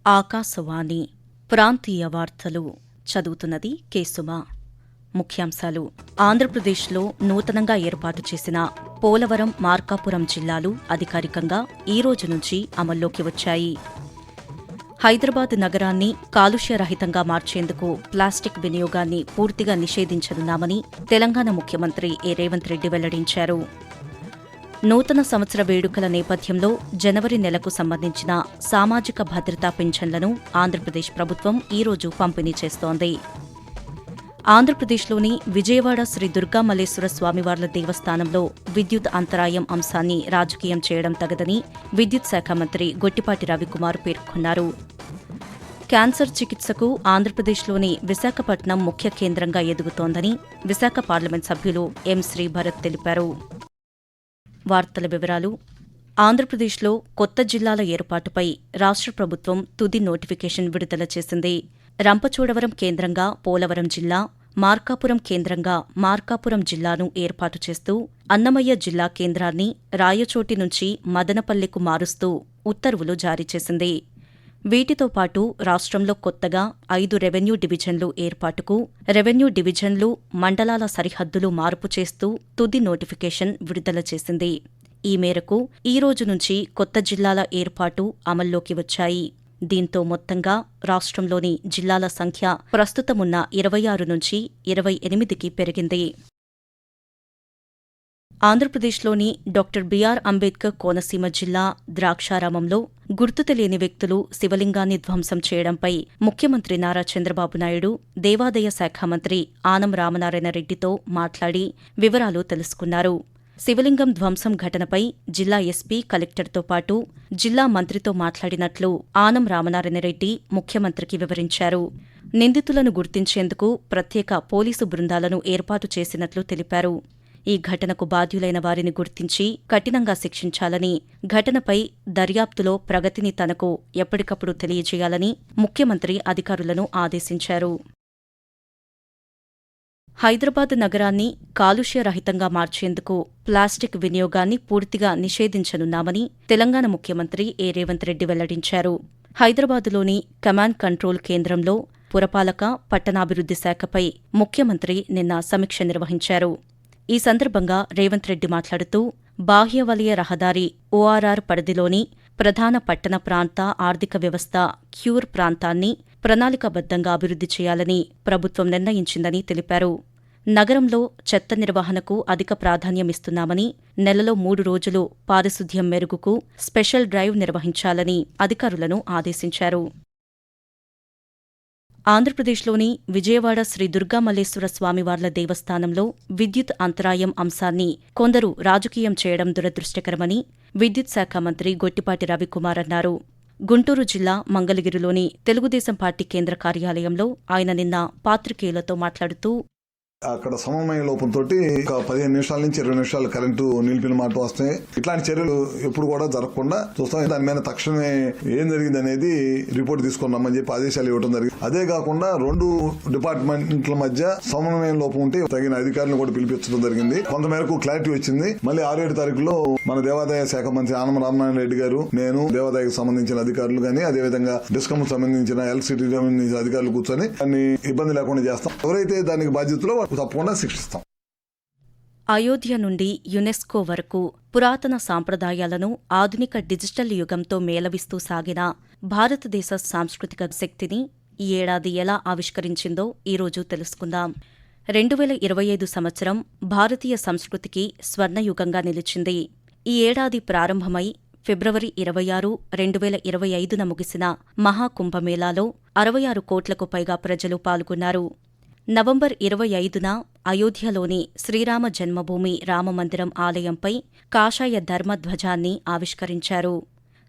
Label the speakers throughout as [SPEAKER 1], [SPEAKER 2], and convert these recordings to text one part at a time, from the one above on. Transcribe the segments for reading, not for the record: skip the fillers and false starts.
[SPEAKER 1] ఆకాశవాణి ప్రాంతీయ వార్తలు చదువుతున్నది కేసుమ. ముఖ్యాంశాలు: ఆంధ్రప్రదేశ్లో నూతనంగా ఏర్పాటు చేసిన పోలవరం, మార్కాపురం జిల్లాలు అధికారికంగా ఈ రోజు నుంచి అమల్లోకి వచ్చాయి. హైదరాబాద్ నగరాన్ని కాలుష్యరహితంగా మార్చేందుకు ప్లాస్టిక్ వినియోగాన్ని పూర్తిగా నిషేధించనున్నామని తెలంగాణ ముఖ్యమంత్రి రేవంత్ రెడ్డి వెల్లడించారు. నూతన సంవత్సర వేడుకల నేపథ్యంలో జనవరి నెలకు సంబంధించిన సామాజిక భద్రతా పింఛన్లను ఆంధ్రప్రదేశ్ ప్రభుత్వం ఈ రోజు పంపిణీ చేస్తోంది. ఆంధ్రప్రదేశ్లోని విజయవాడ శ్రీ దుర్గామల్లేశ్వర స్వామివార్ల దేవస్థానంలో విద్యుత్ అంతరాయం అంశాన్ని రాజకీయం చేయడం తగదని విద్యుత్ శాఖ మంత్రి గొట్టిపాటి రవికుమార్ పేర్కొన్నారు. క్యాన్సర్ చికిత్సకు ఆంధ్రప్రదేశ్లోని విశాఖపట్నం ముఖ్య కేంద్రంగా ఎదుగుతోందని విశాఖ పార్లమెంట్ సభ్యులు ఎం. శ్రీభరత్ తెలిపారు. వార్తల వివరాలు: ఆంధ్రప్రదేశ్లో కొత్త జిల్లాల ఏర్పాటుపై రాష్ట్ర ప్రభుత్వం తుది నోటిఫికేషన్ విడుదల చేసింది. రంపచోడవరం కేంద్రంగా పోలవరం జిల్లా, మార్కాపురం కేంద్రంగా మార్కాపురం జిల్లాను ఏర్పాటు చేస్తూ అన్నమయ్య జిల్లా కేంద్రాన్ని రాయచోటి నుంచి మదనపల్లెకు మారుస్తూ ఉత్తర్వులు జారీ చేసింది. వీటితో పాటు రాష్ట్రంలో కొత్తగా 5 రెవెన్యూ డివిజన్లు ఏర్పాటుకు రెవెన్యూ డివిజన్లు, మండలాల సరిహద్దులు మార్పు చేస్తూ తుది నోటిఫికేషన్ విడుదల చేసింది. ఈ మేరకు ఈ రోజు నుంచి కొత్త జిల్లాల ఏర్పాటు అమల్లోకి వచ్చాయి. దీంతో మొత్తంగా రాష్ట్రంలోని జిల్లాల సంఖ్య ప్రస్తుతమున్న 26 నుంచి 28కి పెరిగింది. ఆంధ్రప్రదేశ్లోని డాక్టర్ బిఆర్ అంబేద్కర్ కోనసీమ జిల్లా ద్రాక్షారామంలో గుర్తు తెలియని వ్యక్తులు శివలింగాన్ని ధ్వంసం చేయడంపై ముఖ్యమంత్రి నారా చంద్రబాబు నాయుడు దేవాదాయ శాఖ మంత్రి ఆనం రామనారాయణ రెడ్డితో మాట్లాడి వివరాలు తెలుసుకున్నారు. శివలింగం ధ్వంసం ఘటనపై జిల్లా ఎస్పీ, కలెక్టర్తో పాటు జిల్లా మంత్రితో మాట్లాడినట్లు ఆనం రామనారాయణ రెడ్డి ముఖ్యమంత్రికి వివరించారు. నిందితులను గుర్తించేందుకు ప్రత్యేక పోలీసు బృందాలను ఏర్పాటు చేసినట్లు తెలిపారు. ఈ ఘటనకు బాధ్యులైన వారిని గుర్తించి కఠినంగా శిక్షించాలని, ఘటనపై దర్యాప్తులో ప్రగతిని తనకు ఎప్పటికప్పుడు తెలియజేయాలని ముఖ్యమంత్రి అధికారులను ఆదేశించారు. హైదరాబాద్ నగరాన్ని కాలుష్యరహితంగా మార్చేందుకు ప్లాస్టిక్ వినియోగాన్ని పూర్తిగా నిషేధించనున్నామని తెలంగాణ ముఖ్యమంత్రి రేవంత్ రెడ్డి వెల్లడించారు. హైదరాబాదులోని కమాండ్ కంట్రోల్ కేంద్రంలో పురపాలక, పట్టణాభివృద్ధి శాఖపై ముఖ్యమంత్రి నిన్న సమీక్ష నిర్వహించారు. ఈ సందర్భంగా రేవంత్ రెడ్డి మాట్లాడుతూ బాహ్య వలయ రహదారి ఓఆర్ఆర్ పరిధిలోని ప్రధాన పట్టణ ప్రాంత ఆర్థిక వ్యవస్థ క్యూర్ ప్రాంతాన్ని ప్రణాళికాబద్దంగా అభివృద్ధి చేయాలని ప్రభుత్వం నిర్ణయించిందని తెలిపారు. నగరంలో చెత్త నిర్వహణకు అధిక ప్రాధాన్యమిస్తున్నామని, నెలలో 3 రోజులు పారిశుద్ధ్యం మెరుగుకు స్పెషల్ డ్రైవ్ నిర్వహించాలని అధికారులను ఆదేశించారు. ఆంధ్రప్రదేశ్లోని విజయవాడ శ్రీ దుర్గామల్లేశ్వర స్వామివార్ల దేవస్థానంలో విద్యుత్ అంతరాయం అంశాన్ని కొందరు రాజకీయం చేయడం దురదృష్టకరమని విద్యుత్ శాఖ మంత్రి గొట్టిపాటి రవికుమార్ అన్నారు. గుంటూరు జిల్లా మంగళగిరిలోని తెలుగుదేశం పార్టీ కేంద్ర కార్యాలయంలో ఆయన నిన్న పాత్రికేయులతో మాట్లాడుతూ
[SPEAKER 2] అక్కడ సమన్వయ లోపంతో ఒక 15 నిమిషాల నుంచి 20 నిమిషాలు కరెంటు నిలిపిన మాట వస్తాయి. ఇట్లాంటి చర్యలు ఎప్పుడు కూడా జరగకుండా చూస్తాం. దాని మీద తక్షణమే ఏం జరిగింది అనేది రిపోర్ట్ తీసుకొని రమ్మని చెప్పి ఆదేశాలు ఇవ్వడం జరిగింది. అదే కాకుండా 2 డిపార్ట్మెంట్ల మధ్య సమన్వయం లోపం ఉంటే తగిన అధికారులను కూడా పిలిపించడం జరిగింది. కొంతమేరకు క్లారిటీ వచ్చింది. మళ్ళీ 6-7 తారీఖులో మన దేవాదాయ శాఖ మంత్రి ఆనం రామనారాయణ రెడ్డి గారు, నేను, దేవాదాయకు సంబంధించిన అధికారులు గానీ, అదేవిధంగా డిస్కమ్ సంబంధించిన ఎలక్ట్రిసిటీ సంబంధించిన అధికారులు కూర్చొని దాన్ని ఇబ్బంది లేకుండా చేస్తాం. ఎవరైతే దానికి బాధ్యతలో తప్పకుండా శిక్షిస్తాం.
[SPEAKER 1] అయోధ్య నుండి యునెస్కో వరకు పురాతన సాంప్రదాయాలను ఆధునిక డిజిటల్ యుగంతో మేళవిస్తూ సాగిన భారతదేశ సాంస్కృతిక శక్తిని ఈ ఏడాది ఎలా ఆవిష్కరించిందో ఈరోజు తెలుసుకుందాం. 2025 సంవత్సరం భారతీయ సంస్కృతికి స్వర్ణయుగంగా నిలిచింది. ఈ ఏడాది ప్రారంభమై ఫిబ్రవరి 26, 2025న ముగిసిన మహాకుంభమేళాలో 66 కోట్లకు పైగా ప్రజలు పాల్గొన్నారు. నవంబర్ 25న అయోధ్యలోని శ్రీరామ జన్మభూమి రామమందిరం ఆలయంపై కాషాయ ధర్మధ్వజాన్ని ఆవిష్కరించారు.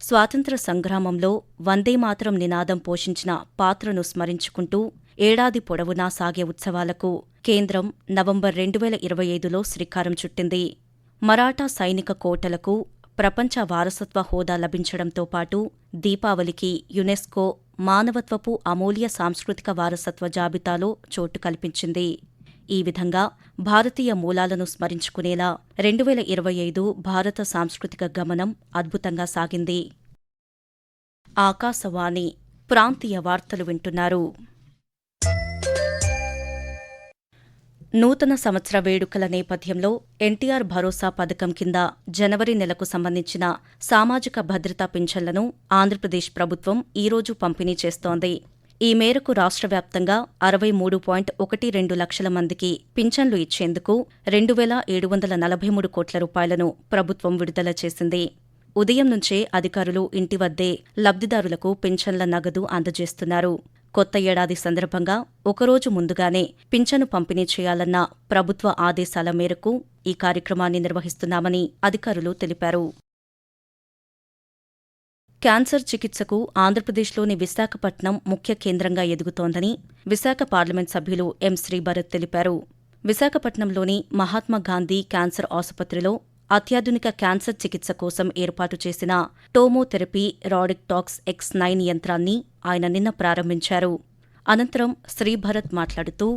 [SPEAKER 1] స్వాతంత్ర సంగ్రామంలో వందేమాతరం నినాదం పోషించిన పాత్రను స్మరించుకుంటూ ఏడాది పొడవునా సాగే ఉత్సవాలకు కేంద్రం నవంబర్ 2025లో శ్రీకారం చుట్టింది. మరాఠా సైనిక కోటలకు ప్రపంచ వారసత్వ హోదా లభించడంతో పాటు దీపావళికి యునెస్కో మానవత్వపు అమూల్య సాంస్కృతిక వారసత్వ జాబితాలో చోటు కల్పించింది. ఈ విధంగా భారతీయ మూలాలను స్మరించుకునేలా 2025 భారత సాంస్కృతిక గమనం అద్భుతంగా సాగింది. ఆకాశవాణి ప్రాంతీయ వార్తలు వింటున్నారు. నూతన సంవత్సర వేడుకల నేపథ్యంలో ఎన్టీఆర్ భరోసా పథకం కింద జనవరి నెలకు సంబంధించిన సామాజిక భద్రతా పింఛన్లను ఆంధ్రప్రదేశ్ ప్రభుత్వం ఈరోజు పంపిణీ చేస్తోంది. ఈ మేరకు రాష్ట్ర వ్యాప్తంగా 63.12 లక్షల మందికి పింఛన్లు ఇచ్చేందుకు 2,743 కోట్ల రూపాయలను ప్రభుత్వం విడుదల చేసింది. ఉదయం నుంచే అధికారులు ఇంటి వద్దే లబ్దిదారులకు పింఛన్ల నగదు అందజేస్తున్నారు. కొత్త ఏడాది సందర్భంగా ఒకరోజు ముందుగానే పింఛను పంపిణీ చేయాలన్న ప్రభుత్వ ఆదేశాల మేరకు ఈ కార్యక్రమాన్ని నిర్వహిస్తున్నామని అధికారులు తెలిపారు. క్యాన్సర్ చికిత్సకు ఆంధ్రప్రదేశ్లోని విశాఖపట్నం ముఖ్య కేంద్రంగా ఎదుగుతోందని విశాఖ పార్లమెంట్ సభ్యులు ఎం. శ్రీభరత్ తెలిపారు. విశాఖపట్నంలోని మహాత్మాగాంధీ క్యాన్సర్ ఆసుపత్రిలో అత్యాధునిక క్యాన్సర్ చికిత్స కోసం ఏర్పాటు చేసిన టోమోథెరపీ రాడిక్టాక్స్ X9 యంత్రాన్ని ఆయన నిన్న ప్రారంభించారు. అనంతరం శ్రీభరత్ మాట్లాడుతూ,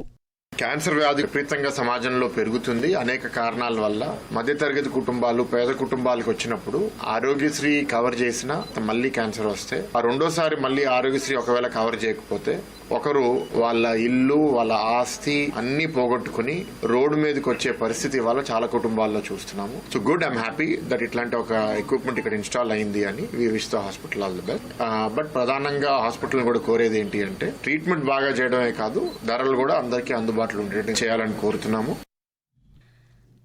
[SPEAKER 3] క్యాన్సర్ వ్యాధి విపరీతంగా సమాజంలో పెరుగుతుంది. అనేక కారణాల వల్ల మధ్యతరగతి కుటుంబాలు, పేద కుటుంబాలకు వచ్చినప్పుడు ఆరోగ్యశ్రీ కవర్ చేసినా మళ్లీ క్యాన్సర్ వస్తే ఆ రెండోసారి మళ్లీ ఆరోగ్యశ్రీ ఒకవేళ కవర్ చేయకపోతే ఒకరు వాళ్ళ ఇల్లు, వాళ్ళ ఆస్తి అన్ని పోగొట్టుకుని రోడ్డు మీదకి వచ్చే పరిస్థితి వల్ల చాలా కుటుంబాల్లో చూస్తున్నాము. So good, I'm happy that ఇట్లాంటి ఒక ఎక్విప్మెంట్ ఇక్కడ ఇన్స్టాల్ అయింది అని we wish the hospital all the best. But ప్రధానంగా హాస్పిటల్ కూడా కోరేది ఏంటి అంటే ట్రీట్మెంట్ బాగా చేయడమే కాదు, ధరలు కూడా అందరికీ అందుబాటులో ఉండేట్టు చేయాలని కోరుతున్నాము.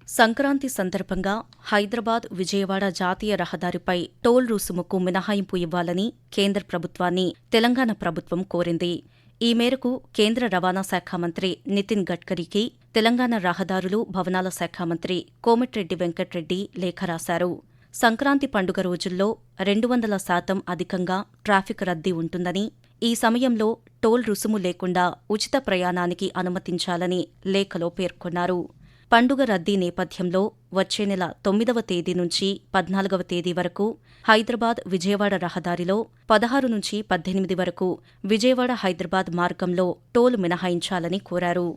[SPEAKER 1] సంక్రాంతి సందర్భంగా హైదరాబాద్ విజయవాడ జాతీయ రహదారిపై టోల్ రుసుముకు మినహాయింపు ఇవ్వాలని కేంద్ర ప్రభుత్వాన్ని తెలంగాణ ప్రభుత్వం కోరింది. ఈ మేరకు కేంద్ర రవాణా శాఖ మంత్రి నితిన్ గడ్కరీకి తెలంగాణ రహదారులు, భవనాల శాఖ మంత్రి కోమటిరెడ్డి వెంకట్రెడ్డి లేఖ రాశారు. సంక్రాంతి పండుగ రోజుల్లో 200% అధికంగా ట్రాఫిక్ రద్దీ ఉంటుందని, ఈ సమయంలో టోల్ రుసుము లేకుండా ఉచిత ప్రయాణానికి అనుమతించాలని లేఖలో పేర్కొన్నారు. పండుగ రద్దీ నేపథ్యంలో వచ్చే నెల 9వ తేదీ నుంచి 14వ తేదీ వరకు హైదరాబాద్ విజయవాడ రహదారిలో 16 నుంచి 18 వరకు విజయవాడ హైదరాబాద్ మార్గంలో టోల్ మినహాయించాలని కోరారు.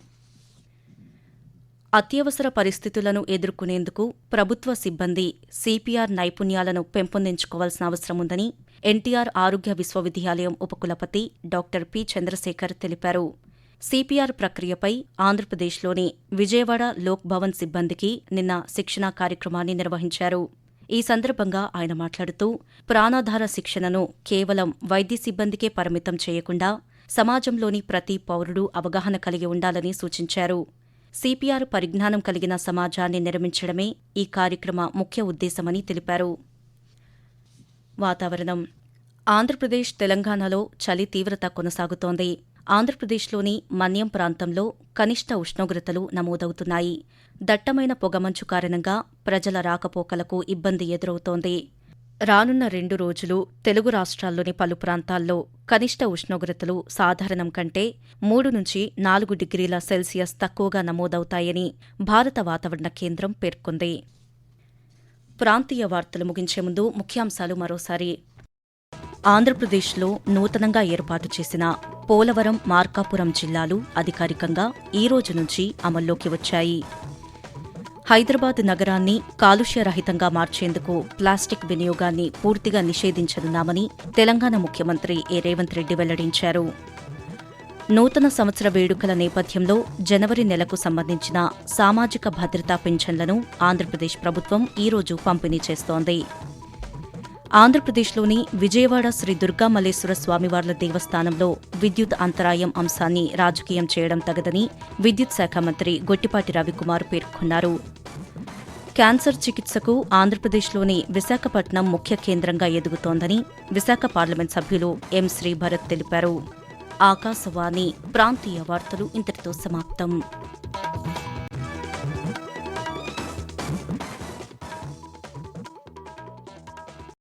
[SPEAKER 1] అత్యవసర పరిస్థితులను ఎదుర్కొనేందుకు ప్రభుత్వ సిబ్బంది CPR నైపుణ్యాలను పెంపొందించుకోవాల్సిన అవసరముందని ఎన్టీఆర్ ఆరోగ్య విశ్వవిద్యాలయం ఉపకులపతి డాక్టర్ పి. చంద్రశేఖర్ తెలిపారు. CPR ప్రక్రియపై ఆంధ్రప్రదేశ్లోని విజయవాడ లోక్ భవన్ సిబ్బందికి నిన్న శిక్షణా కార్యక్రమాన్ని నిర్వహించారు. ఈ సందర్భంగా ఆయన మాట్లాడుతూ, ప్రాణాధార శిక్షణను కేవలం వైద్య సిబ్బందికే పరిమితం చేయకుండా సమాజంలోని ప్రతి పౌరుడు అవగాహన కలిగి ఉండాలని సూచించారు. CPR పరిజ్ఞానం కలిగిన సమాజాన్ని నిర్మించడమే ఈ కార్యక్రమ ముఖ్య ఉద్దేశమని తెలిపారు. వాతావరణం. ఆంధ్రప్రదేశ్, తెలంగాణలో చలి తీవ్రత కొనసాగుతోంది. ఆంధ్రప్రదేశ్లోని మన్యం ప్రాంతంలో కనిష్ట ఉష్ణోగ్రతలు నమోదవుతున్నాయి. దట్టమైన పొగమంచు కారణంగా ప్రజల రాకపోకలకు ఇబ్బంది ఎదురవుతోంది. రానున్న 2 రోజులు తెలుగు రాష్ట్రాల్లోని పలు ప్రాంతాల్లో కనిష్ట ఉష్ణోగ్రతలు సాధారణం కంటే 3 నుంచి 4 డిగ్రీల సెల్సియస్ తక్కువగా నమోదవుతాయని భారత వాతావరణ కేంద్రం పేర్కొంది. ప్రాంతీయ వార్తలు ముగించే ముందు ముఖ్యాంశాలు మరోసారి. ఆంధ్రప్రదేశ్లో నూతనంగా ఏర్పాటు చేసిన పోలవరం, మార్కాపురం జిల్లాలు అధికారికంగా ఈ రోజు నుంచి అమల్లోకి వచ్చాయి. హైదరాబాద్ నగరాన్ని కాలుష్యరహితంగా మార్చేందుకు ప్లాస్టిక్ వినియోగాన్ని పూర్తిగా నిషేధించనున్నామని తెలంగాణ ముఖ్యమంత్రి ఏ. రేవంత్ రెడ్డి వెల్లడించారు. నూతన సంవత్సర వేడుకల నేపథ్యంలో జనవరి నెలకు సంబంధించిన సామాజిక భద్రతా పింఛన్లను ఆంధ్రప్రదేశ్ ప్రభుత్వం ఈ రోజు పంపిణీ చేస్తోంది. ఆంధ్రప్రదేశ్లోని విజయవాడ శ్రీ దుర్గామల్లేశ్వర స్వామివార్ల దేవస్థానంలో విద్యుత్ అంతరాయం అంశాన్ని రాజకీయం చేయడం తగదని విద్యుత్ శాఖ మంత్రి గొట్టిపాటి రవికుమార్ పేర్కొన్నారు. క్యాన్సర్ చికిత్సకు ఆంధ్రప్రదేశ్లోని విశాఖపట్నం ముఖ్య కేంద్రంగా ఎదుగుతోందని విశాఖ పార్లమెంట్ సభ్యులు ఎం. శ్రీభరత్ తెలిపారు. ఆకాశవాణి ప్రాంతీయ వార్తలు ఇంతటితో సమాప్తం.